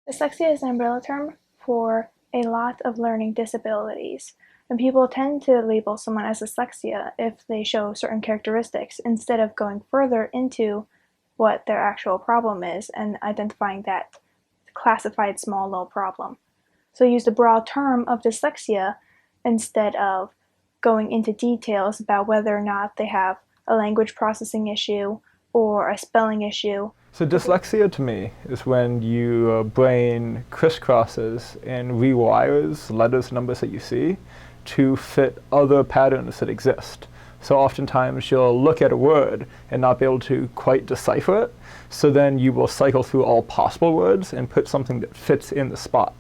Dyslexia is an umbrella term for a lot of learning disabilities, and people tend to label someone as dyslexia if they show certain characteristics instead of going further into what their actual problem is and identifying that classified small little problem. So use the broad term of dyslexia instead of going into details about whether or not they have a language processing issue or a spelling issue. So dyslexia to me is when your brain crisscrosses and rewires letters and numbers that you see to fit other patterns that exist. So oftentimes you'll look at a word and not be able to quite decipher it. So then you will cycle through all possible words and put something that fits in the spot.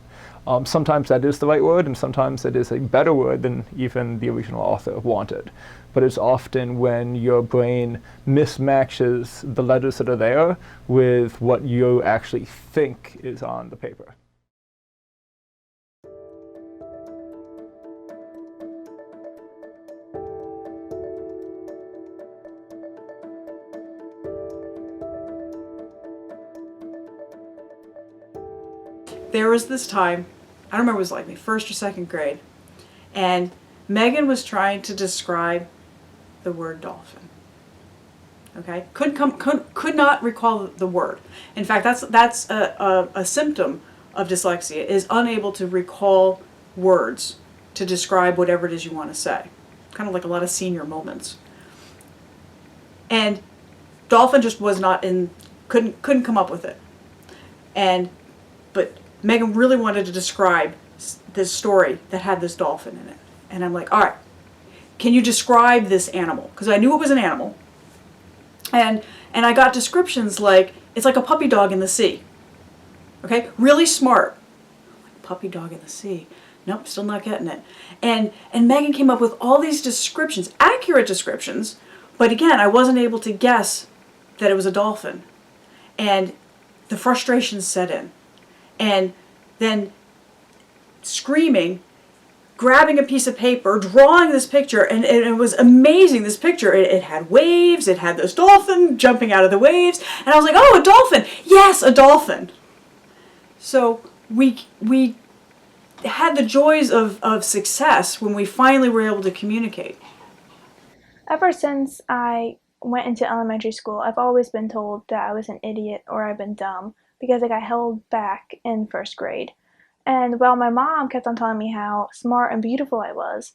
Sometimes that is the right word, and sometimes it is a better word than even the original author wanted. But it's often when your brain mismatches the letters that are there with what you actually think is on the paper. There was this time, I don't remember, it was like my first or second grade, and Megan was trying to describe the word dolphin. Okay, could not recall the word. In fact, that's a symptom of dyslexia, is unable to recall words to describe whatever it is you want to say. Kind of like a lot of senior moments. And dolphin just was not in, couldn't come up with it. But Megan really wanted to describe this story that had this dolphin in it. And I'm like, all right, can you describe this animal? Because I knew it was an animal. And I got descriptions like, it's like a puppy dog in the sea. Okay, really smart. Puppy dog in the sea. Nope, still not getting it. And Megan came up with all these descriptions, accurate descriptions, but again, I wasn't able to guess that it was a dolphin. And the frustration set in. And then screaming, grabbing a piece of paper, drawing this picture, and it was amazing, this picture. It had waves, it had this dolphin jumping out of the waves, and I was like, oh, a dolphin! Yes, a dolphin! So we had the joys of success when we finally were able to communicate. Ever since I went into elementary school, I've always been told that I was an idiot or I've been dumb because I got held back in first grade. And while my mom kept on telling me how smart and beautiful I was,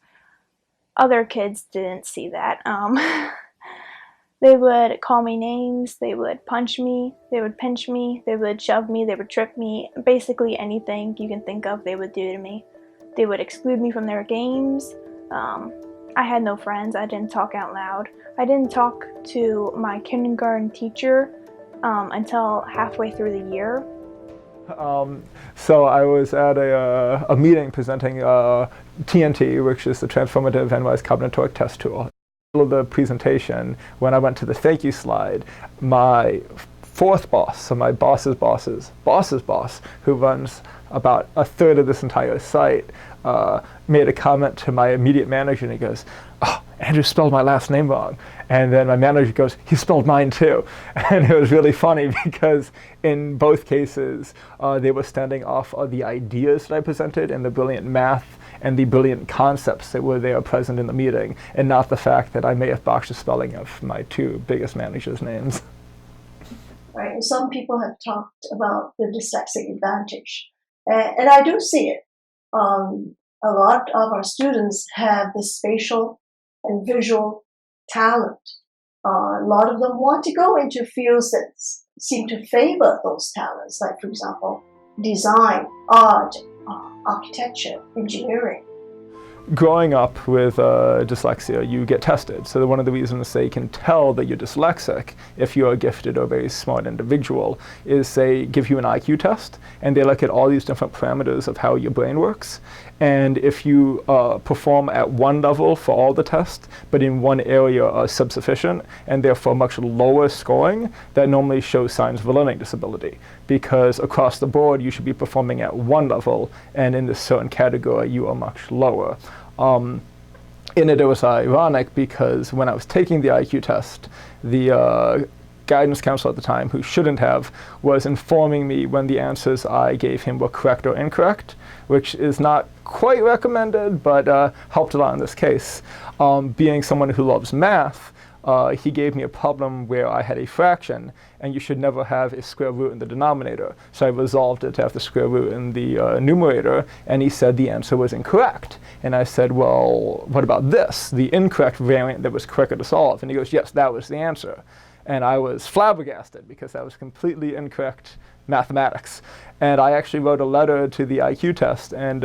other kids didn't see that. They would call me names, they would punch me, they would pinch me, they would shove me, they would trip me. Basically anything you can think of they would do to me. They would exclude me from their games. I had no friends, I didn't talk out loud. I didn't talk to my kindergarten teacher until halfway through the year. So I was at a meeting presenting TNT, which is the Transformative Analyzed Cognitive Torque Test Tool. Of the presentation, when I went to the thank you slide, my fourth boss, so my boss's boss, who runs about a third of this entire site, made a comment to my immediate manager, and he goes, "Oh, Andrew spelled my last name wrong." And then my manager goes, "He spelled mine too." And it was really funny because in both cases, they were standing off of the ideas that I presented and the brilliant math and the brilliant concepts that were there present in the meeting, and not the fact that I may have botched the spelling of my two biggest managers' names. Right, and some people have talked about the dyslexic advantage, and I do see it. A lot of our students have the spatial and visual talent. A lot of them want to go into fields that seem to favor those talents, like, for example, design, art, architecture, engineering. Growing up with dyslexia, you get tested. So one of the reasons they can tell that you're dyslexic, if you're a gifted or very smart individual, is they give you an IQ test, and they look at all these different parameters of how your brain works. And if you perform at one level for all the tests, but in one area are subsufficient, and therefore much lower scoring, that normally shows signs of a learning disability. Because across the board, you should be performing at one level, and in this certain category, you are much lower. And it was ironic because when I was taking the IQ test, the guidance counselor at the time, who shouldn't have, was informing me when the answers I gave him were correct or incorrect, which is not quite recommended, but helped a lot in this case. Being someone who loves math, he gave me a problem where I had a fraction, and you should never have a square root in the denominator. So I resolved it to have the square root in the numerator, and he said the answer was incorrect. And I said, well, what about this, the incorrect variant that was quicker to solve? And he goes, yes, that was the answer. And I was flabbergasted, because that was completely incorrect mathematics. And I actually wrote a letter to the IQ test, and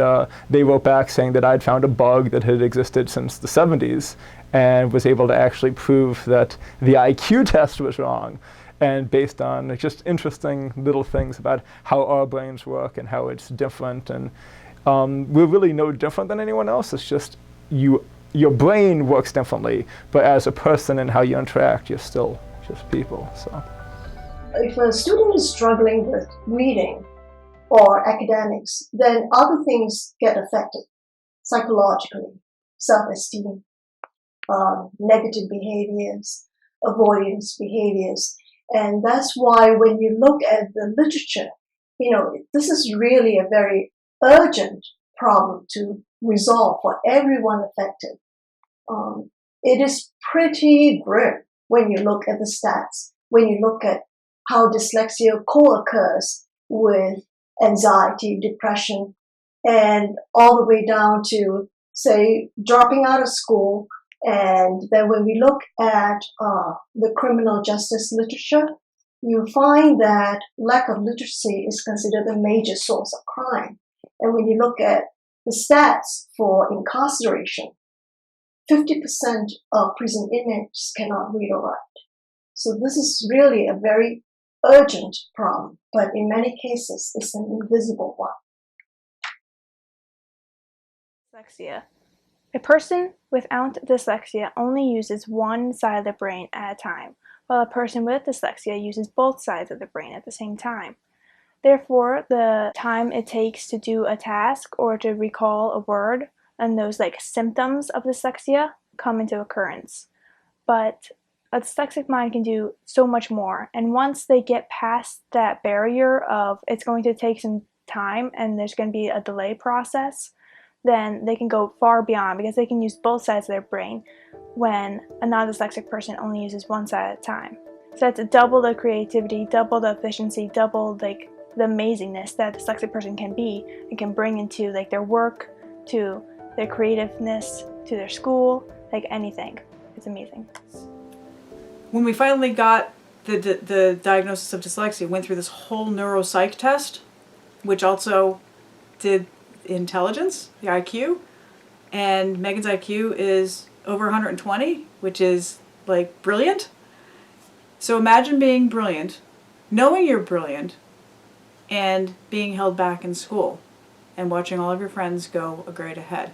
they wrote back saying that I'd found a bug that had existed since the 70s, and was able to actually prove that the IQ test was wrong. And based on just interesting little things about how our brains work and how it's different. And we're really no different than anyone else. It's just your brain works differently, but as a person and how you interact, you're still just people. So, if a student is struggling with reading or academics, then other things get affected psychologically, self-esteem, negative behaviors, avoidance behaviors. And that's why when you look at the literature, this is really a very urgent problem to resolve for everyone affected. It is pretty grim when you look at the stats, when you look at how dyslexia co-occurs with anxiety, depression, and all the way down to, say, dropping out of school. And then when we look at the criminal justice literature, you find that lack of literacy is considered a major source of crime. And when you look at the stats for incarceration, 50% of prison inmates cannot read or write. So this is really a very urgent problem, but in many cases, it's an invisible one. Dyslexia. A person without dyslexia only uses one side of the brain at a time, while a person with dyslexia uses both sides of the brain at the same time. Therefore, the time it takes to do a task or to recall a word and those symptoms of dyslexia come into occurrence. But a dyslexic mind can do so much more, and once they get past that barrier of it's going to take some time and there's going to be a delay process, then they can go far beyond, because they can use both sides of their brain when a non-dyslexic person only uses one side at a time. So that's double the creativity, double the efficiency, double the amazingness that a dyslexic person can be and can bring into their work, to their creativeness, to their school, anything. It's amazing. When we finally got the diagnosis of dyslexia, went through this whole neuropsych test, which also did intelligence, the IQ, and Megan's IQ is over 120, which is brilliant. So imagine being brilliant, knowing you're brilliant, and being held back in school and watching all of your friends go a grade ahead.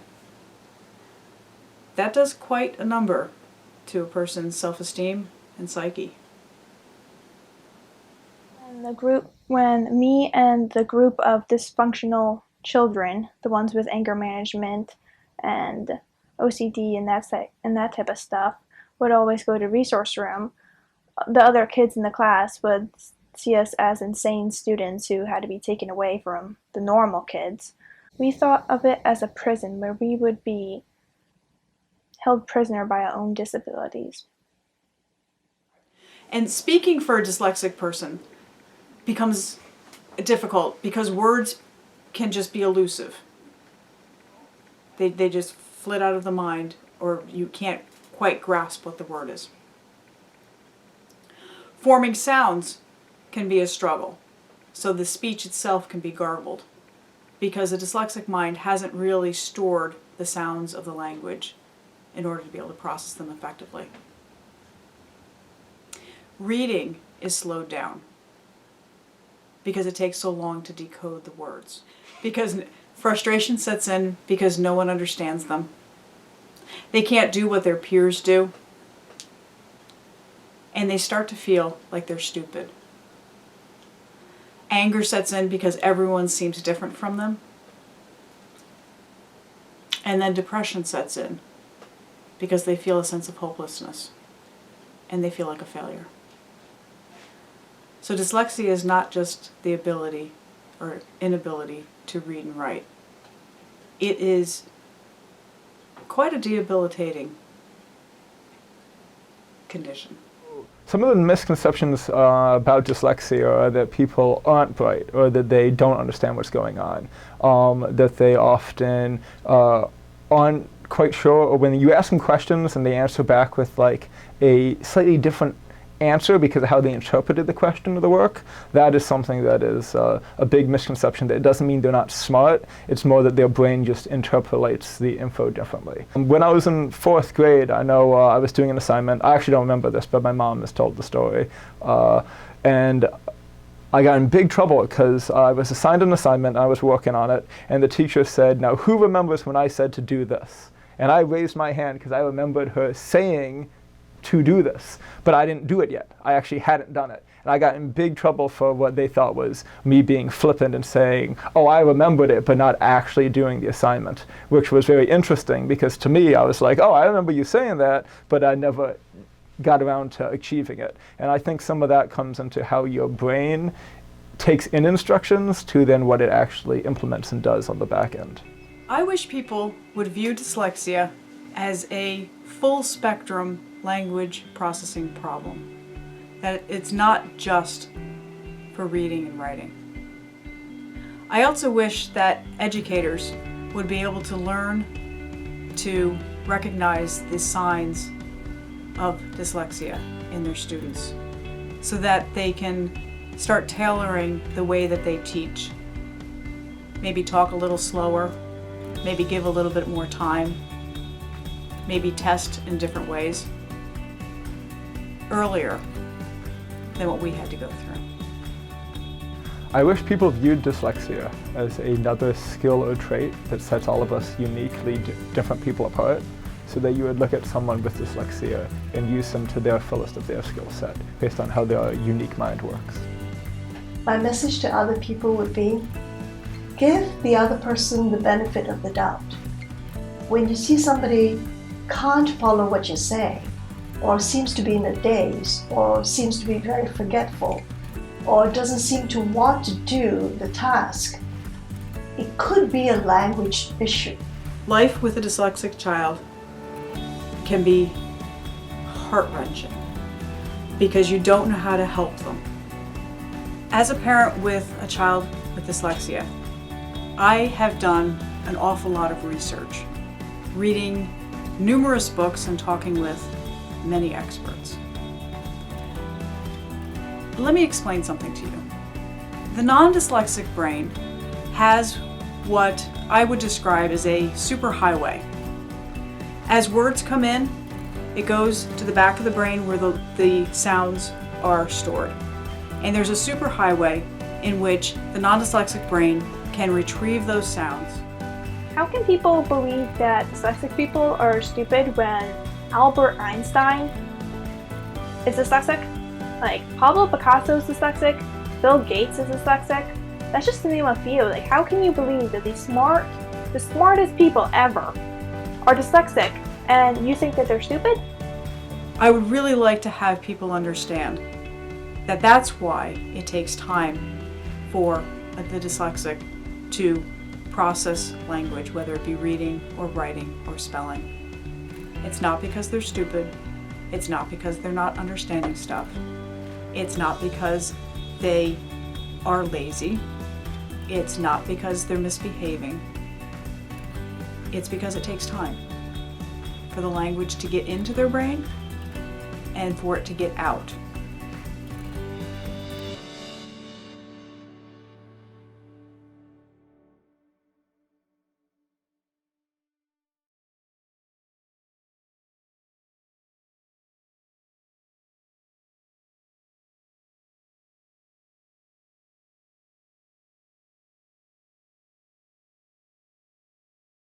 That does quite a number to a person's self-esteem and psyche. When me and the group of dysfunctional children, the ones with anger management and OCD and that type of stuff, would always go to resource room, the other kids in the class would see us as insane students who had to be taken away from the normal kids. We thought of it as a prison where we would be held prisoner by our own disabilities. And speaking for a dyslexic person becomes difficult because words can just be elusive. They just flit out of the mind, or you can't quite grasp what the word is. Forming sounds can be a struggle, so the speech itself can be garbled, because a dyslexic mind hasn't really stored the sounds of the language in order to be able to process them effectively. Reading is slowed down because it takes so long to decode the words, because frustration sets in because no one understands them. They can't do what their peers do, and they start to feel like they're stupid. Anger sets in because everyone seems different from them. And then depression sets in because they feel a sense of hopelessness and they feel like a failure. So dyslexia is not just the ability or inability to read and write. It is quite a debilitating condition. Some of the misconceptions about dyslexia are that people aren't bright, or that they don't understand what's going on, that they often aren't quite sure, or when you ask them questions and they answer back with like a slightly different answer because of how they interpreted the question or the work. That is something that is a big misconception. That it doesn't mean they're not smart, it's more that their brain just interpolates the info differently. When I was in 4th grade, I know I was doing an assignment. I actually don't remember this, but my mom has told the story. And I got in big trouble because I was assigned an assignment, and I was working on it, and the teacher said, "Now who remembers when I said to do this?" And I raised my hand because I remembered her saying to do this, but I didn't do it yet. I actually hadn't done it. And I got in big trouble for what they thought was me being flippant and saying, "Oh, I remembered it," but not actually doing the assignment, which was very interesting because to me, I was like, "Oh, I remember you saying that," but I never got around to achieving it. And I think some of that comes into how your brain takes in instructions to then what it actually implements and does on the back end. I wish people would view dyslexia as a full spectrum language processing problem. That it's not just for reading and writing. I also wish that educators would be able to learn to recognize the signs of dyslexia in their students so that they can start tailoring the way that they teach. Maybe talk a little slower, maybe give a little bit more time, maybe test in different ways earlier than what we had to go through. I wish people viewed dyslexia as another skill or trait that sets all of us uniquely different people apart, so that you would look at someone with dyslexia and use them to their fullest of their skill set based on how their unique mind works. My message to other people would be, give the other person the benefit of the doubt. When you see somebody can't follow what you say, or seems to be in a daze, or seems to be very forgetful, or doesn't seem to want to do the task, it could be a language issue. Life with a dyslexic child can be heart-wrenching because you don't know how to help them. As a parent with a child with dyslexia, I have done an awful lot of research, reading numerous books and talking with many experts. Let me explain something to you. The non-dyslexic brain has what I would describe as a superhighway. As words come in, it goes to the back of the brain where the sounds are stored. And there's a superhighway in which the non-dyslexic brain can retrieve those sounds. How can people believe that dyslexic people are stupid when Albert Einstein is dyslexic? Like, Pablo Picasso is dyslexic, Bill Gates is dyslexic. That's just to name a few. Like, how can you believe that the smartest people ever are dyslexic and you think that they're stupid? I would really like to have people understand that that's why it takes time for the dyslexic to process language, whether it be reading or writing or spelling. It's not because they're stupid. It's not because they're not understanding stuff. It's not because they are lazy. It's not because they're misbehaving. It's because it takes time for the language to get into their brain and for it to get out.